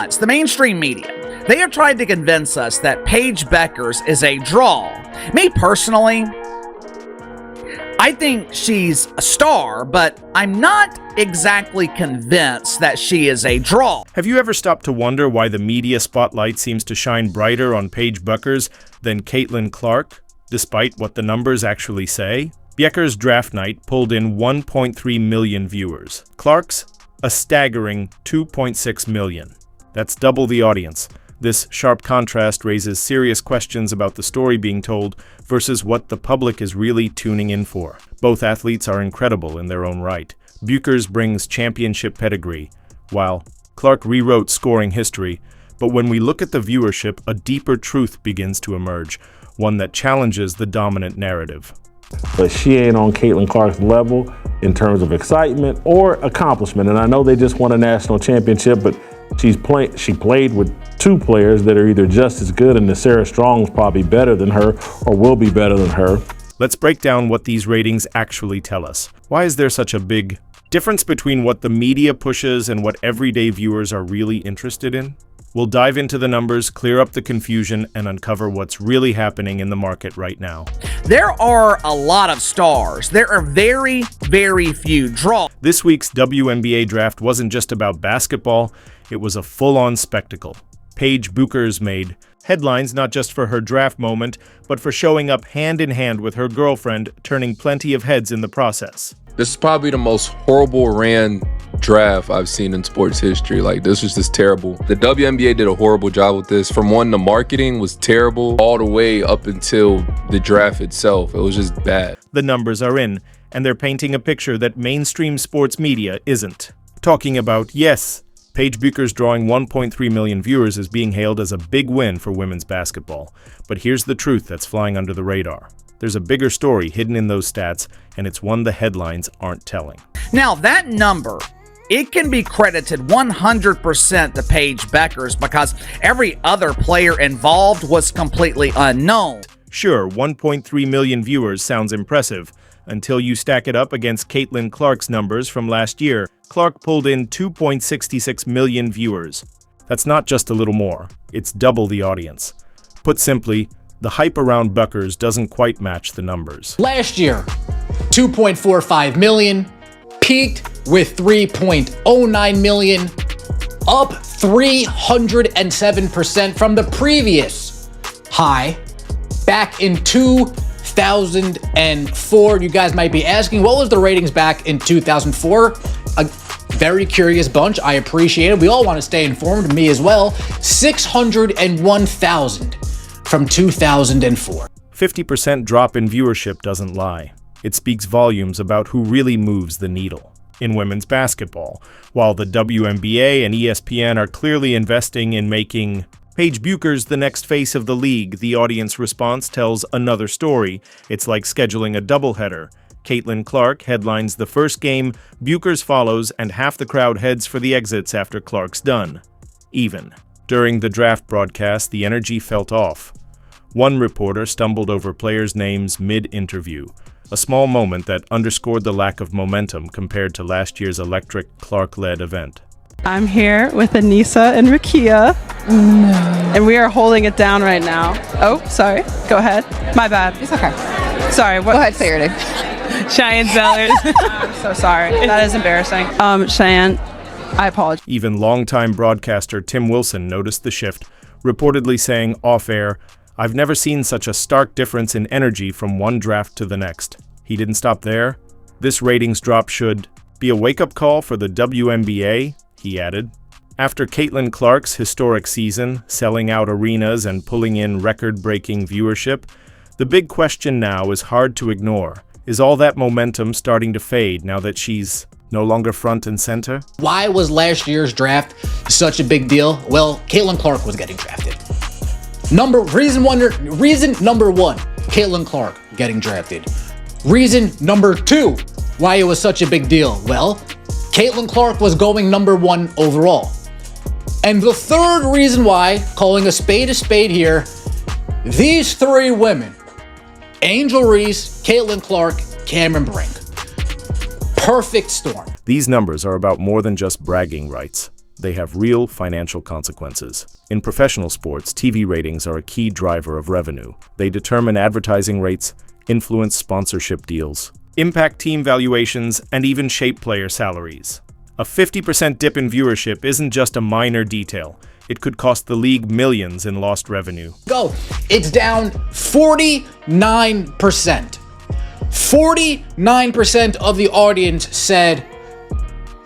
months, the mainstream media, they have tried to convince us that Paige Bueckers is a draw. Me personally, I think she's a star, but I'm not exactly convinced that she is a draw. Have you ever stopped to wonder why the media spotlight seems to shine brighter on Paige Bueckers than Caitlin Clark, despite what the numbers actually say? Buecker's draft night pulled in 1.3 million viewers. Clark's, a staggering 2.6 million. That's double the audience. This sharp contrast raises serious questions about the story being told versus what the public is really tuning in for. Both athletes are incredible in their own right. Bueckers brings championship pedigree, while Clark rewrote scoring history. But when we look at the viewership, a deeper truth begins to emerge, one that challenges the dominant narrative. But she ain't on Caitlin Clark's level in terms of excitement or accomplishment. And I know they just won a national championship, but she played with two players that are either just as good, and Sarah Strong's probably better than her or will be better than her. Let's break down what these ratings actually tell us. Why is there such a big difference between what the media pushes and what everyday viewers are really interested in? We'll dive into the numbers, clear up the confusion, and uncover what's really happening in the market right now. There are a lot of stars. There are very, very few draws. This week's WNBA draft wasn't just about basketball, it was a full-on spectacle. Paige Bueckers made headlines not just for her draft moment, but for showing up hand-in-hand with her girlfriend, turning plenty of heads in the process. This is probably the most horrible ran draft I've seen in sports history. Like, this was just terrible. The WNBA did a horrible job with this. From one, the marketing was terrible all the way up until the draft itself. It was just bad. The numbers are in, and they're painting a picture that mainstream sports media isn't. Talking about, yes, Paige Bueckers drawing 1.3 million viewers is being hailed as a big win for women's basketball. But here's the truth that's flying under the radar. There's a bigger story hidden in those stats, and it's one the headlines aren't telling. Now, that number, it can be credited 100% to Paige Bueckers because every other player involved was completely unknown. Sure, 1.3 million viewers sounds impressive, until you stack it up against Caitlin Clark's numbers from last year. Clark pulled in 2.66 million viewers. That's not just a little more, it's double the audience. Put simply, the hype around Bueckers doesn't quite match the numbers. Last year, 2.45 million, peaked with 3.09 million, up 307% from the previous high back in 2004. You guys might be asking, what was the ratings back in 2004? A very curious bunch. I appreciate it. We all want to stay informed, me as well. 601,000 from 2004. 50% drop in viewership doesn't lie. It speaks volumes about who really moves the needle. In women's basketball, while the WNBA and ESPN are clearly investing in making Paige Bueckers the next face of the league, the audience response tells another story. It's like scheduling a doubleheader. Caitlin Clark headlines the first game, Bueckers follows, and half the crowd heads for the exits after Clark's done. Even. During the draft broadcast, the energy felt off. One reporter stumbled over players' names mid-interview, a small moment that underscored the lack of momentum compared to last year's electric Clark-led event. I'm here with Anissa and Rakia, and we are holding it down right now. Oh, sorry. Go ahead. My bad. It's okay. Sorry. What? Go ahead, say your name. Cheyenne Zellers. I'm so sorry. That is embarrassing. Cheyenne, I apologize. Even longtime broadcaster Tim Wilson noticed the shift, reportedly saying off-air, "I've never seen such a stark difference in energy from one draft to the next." He didn't stop there. "This ratings drop should be a wake-up call for the WNBA," he added. After Caitlin Clark's historic season, selling out arenas and pulling in record-breaking viewership, the big question now is hard to ignore. Is all that momentum starting to fade now that she's no longer front and center? Why was last year's draft such a big deal? Well, Caitlin Clark was getting drafted. Reason number one, Caitlin Clark getting drafted. Reason number two, why it was such a big deal. Well, Caitlin Clark was going number one overall. And the third reason why, calling a spade here, these three women, Angel Reese, Caitlin Clark, Cameron Brink. Perfect storm. These numbers are about more than just bragging rights. they have real financial consequences. In professional sports, TV ratings are a key driver of revenue. They determine advertising rates, influence sponsorship deals, impact team valuations, and even shape player salaries. A 50% dip in viewership isn't just a minor detail. It could cost the league millions in lost revenue. It's down 49%. 49% of the audience said,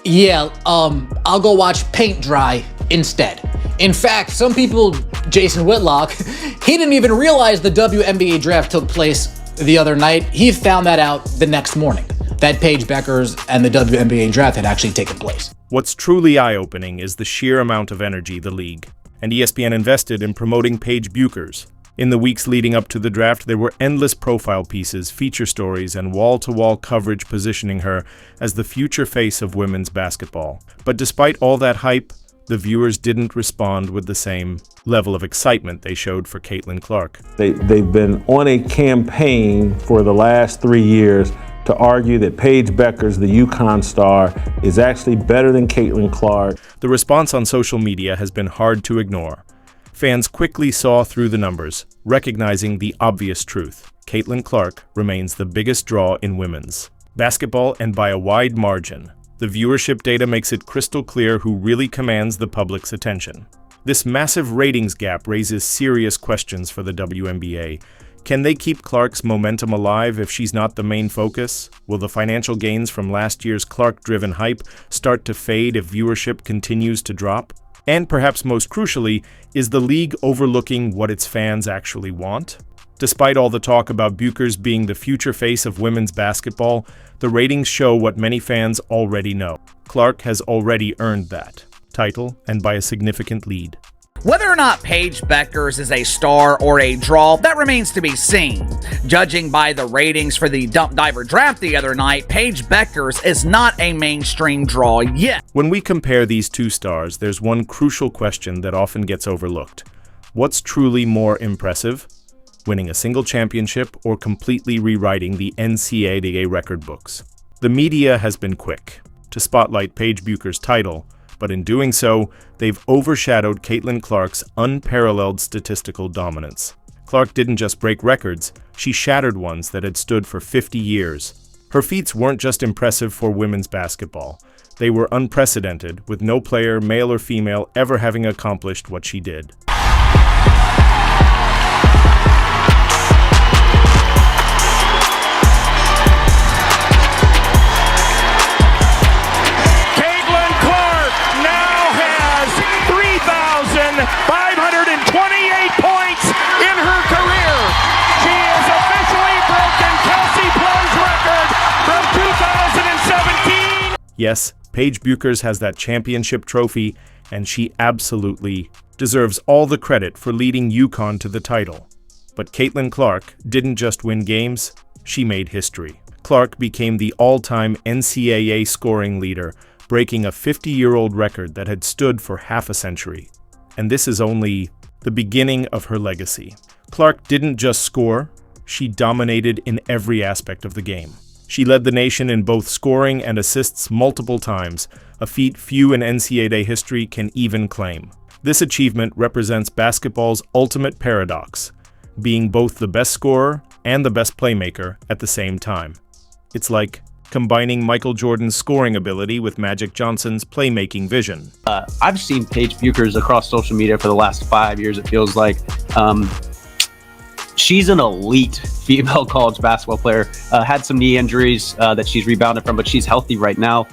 yeah, I'll go watch paint dry instead. In fact, some people, Jason Whitlock, he didn't even realize the WNBA draft took place the other night. He found that out the next morning, that Paige Bueckers and the WNBA draft had actually taken place. What's truly eye-opening is the sheer amount of energy the league and ESPN invested in promoting Paige Bueckers. In the weeks leading up to the draft, there were endless profile pieces, feature stories, and wall-to-wall coverage positioning her as the future face of women's basketball. But despite all that hype, the viewers didn't respond with the same level of excitement they showed for Caitlin Clark. They've been on a campaign for the last 3 years to argue that Paige Bueckers, the UConn star, is actually better than Caitlin Clark. The response on social media has been hard to ignore. Fans quickly saw through the numbers, recognizing the obvious truth. Caitlin Clark remains the biggest draw in women's basketball, and by a wide margin. The viewership data makes it crystal clear who really commands the public's attention. This massive ratings gap raises serious questions for the WNBA. Can they keep Clark's momentum alive if she's not the main focus? Will the financial gains from last year's Clark-driven hype start to fade if viewership continues to drop? And perhaps most crucially, is the league overlooking what its fans actually want? Despite all the talk about Bueckers being the future face of women's basketball, the ratings show what many fans already know. Clark has already earned that title, and by a significant lead. Whether or not Paige Bueckers is a star or a draw, that remains to be seen. Judging by the ratings for the Dump Diver draft the other night, Paige Bueckers is not a mainstream draw yet. When we compare these two stars, there's one crucial question that often gets overlooked. What's truly more impressive? Winning a single championship or completely rewriting the NCAA record books? The media has been quick to spotlight Paige Bueckers' title, but in doing so, they've overshadowed Caitlin Clark's unparalleled statistical dominance. Clark didn't just break records, she shattered ones that had stood for 50 years. Her feats weren't just impressive for women's basketball. They were unprecedented, with no player, male or female, ever having accomplished what she did. Yes, Paige Bueckers has that championship trophy, and she absolutely deserves all the credit for leading UConn to the title. But Caitlin Clark didn't just win games, she made history. Clark became the all-time NCAA scoring leader, breaking a 50-year-old record that had stood for half a century. And this is only the beginning of her legacy. Clark didn't just score, she dominated in every aspect of the game. She led the nation in both scoring and assists multiple times, a feat few in NCAA history can even claim. This achievement represents basketball's ultimate paradox, being both the best scorer and the best playmaker at the same time. It's like combining Michael Jordan's scoring ability with Magic Johnson's playmaking vision. I've seen Paige Bueckers across social media for the last 5 years, it feels like. She's an elite female college basketball player. Had some knee injuries that she's rebounded from, but she's healthy right now.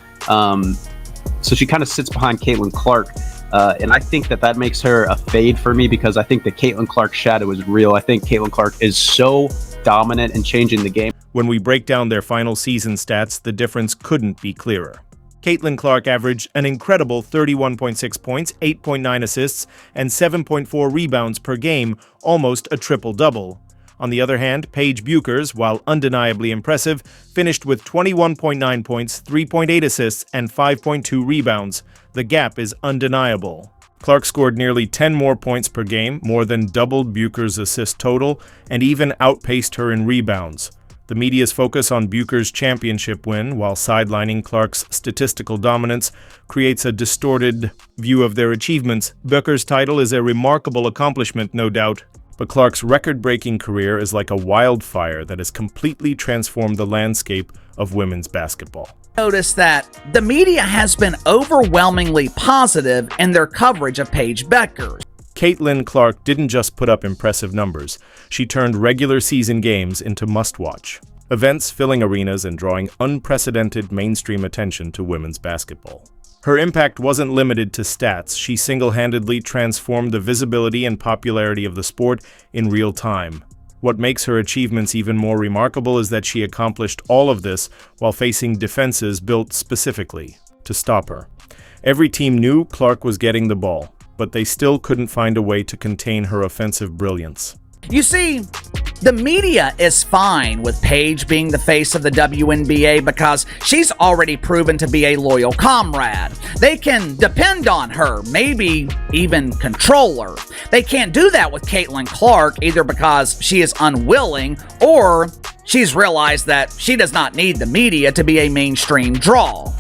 So she kind of sits behind Caitlin Clark. And I think that makes her a fade for me because I think the Caitlin Clark shadow is real. I think Caitlin Clark is so dominant in changing the game. When we break down their final season stats, the difference couldn't be clearer. Caitlin Clark averaged an incredible 31.6 points, 8.9 assists, and 7.4 rebounds per game, almost a triple-double. On the other hand, Paige Bueckers, while undeniably impressive, finished with 21.9 points, 3.8 assists, and 5.2 rebounds. The gap is undeniable. Clark scored nearly 10 more points per game, more than doubled Bueckers' assist total, and even outpaced her in rebounds. The media's focus on Buecker's championship win, while sidelining Clark's statistical dominance, creates a distorted view of their achievements. Buecker's title is a remarkable accomplishment, no doubt, but Clark's record-breaking career is like a wildfire that has completely transformed the landscape of women's basketball. Notice that the media has been overwhelmingly positive in their coverage of Paige Bueckers. Caitlin Clark didn't just put up impressive numbers, she turned regular season games into must-watch. Events filling arenas and drawing unprecedented mainstream attention to women's basketball. Her impact wasn't limited to stats, she single-handedly transformed the visibility and popularity of the sport in real time. What makes her achievements even more remarkable is that she accomplished all of this while facing defenses built specifically to stop her. Every team knew Clark was getting the ball, but they still couldn't find a way to contain her offensive brilliance. You see, the media is fine with Paige being the face of the WNBA because she's already proven to be a loyal comrade. They can depend on her, maybe even control her. They can't do that with Caitlin Clark, either because she is unwilling or she's realized that she does not need the media to be a mainstream draw.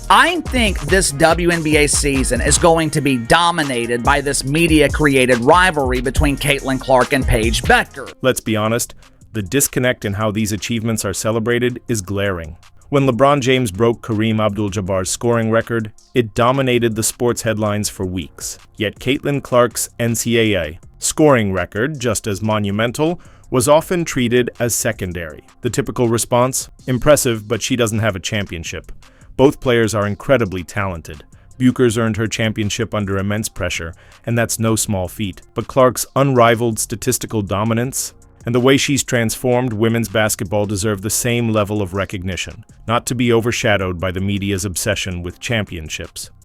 I think this WNBA season is going to be dominated by this media-created rivalry between Caitlin Clark and Paige Bueckers. Let's be honest, the disconnect in how these achievements are celebrated is glaring. When LeBron James broke Kareem Abdul-Jabbar's scoring record, it dominated the sports headlines for weeks. Yet Caitlin Clark's NCAA scoring record, just as monumental, was often treated as secondary. The typical response? Impressive, but she doesn't have a championship. Both players are incredibly talented. Bueckers earned her championship under immense pressure, and that's no small feat. But Clark's unrivaled statistical dominance and the way she's transformed women's basketball deserve the same level of recognition, not to be overshadowed by the media's obsession with championships.